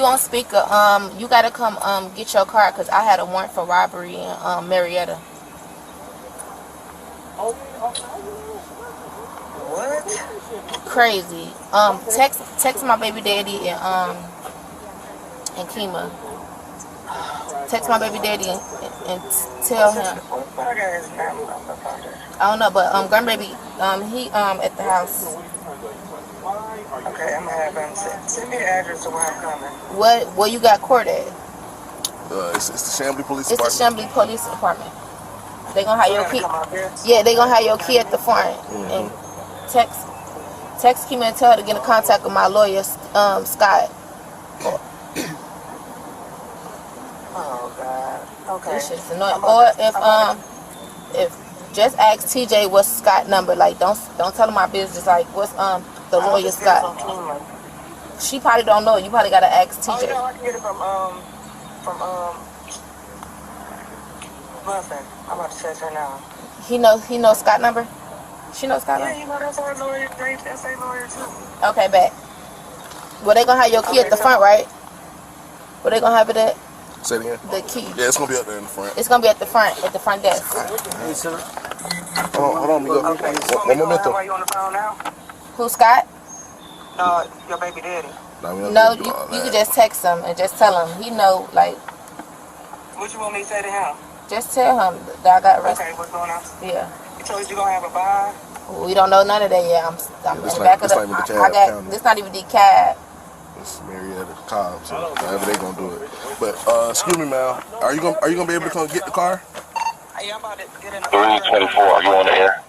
You on speaker. You gotta come get your car because I had a warrant for robbery in Marietta. What? Crazy. Text my baby daddy and Kima. Text my baby daddy and tell him. I don't know, but grandbaby, he at the house. Okay, I'm gonna have him send me the address of where I'm coming. Where you got court at? It's the Chambly Police Department. It's the Chambly Police Department. They gonna have your key. Yeah, they gonna have your key at the front. And text Kima and tell her to get in contact with my lawyer, Scott. Oh God. Okay. This shit's annoying. Or if just ask TJ what's Scott's number. Like don't tell him my business. Like what's the lawyer Scott. She probably don't know. You probably gotta ask TJ. Oh, you know, I can get it from Muffin. I'm about to text her now. He knows Scott's number. She knows Scott's number. Yeah, you know that's our lawyer. That's a lawyer too. Okay, bet. Well, they gonna have your key at the front, right? Where they gonna have it at? Say it again. The key. Yeah, it's gonna be up there in the front. It's gonna be at the front desk. Hey, sir. Hold on, amigo. Okay. One momento. Are you on the phone now? Who, Scott? No, your baby daddy. No, you can just text him and just tell him. He know, like. What you want me to say to him? Just tell him that I got arrested. Okay, what's going on? Yeah. He told you gonna have a bond? We don't know none of that yet. I'm in the back of the. This not even DeKalb. It's Marietta, Cobb, so however they gonna do it. But excuse me, man. Are you gonna be able to come get the car? Yeah, I'm about to get in the 324. Are you on the air?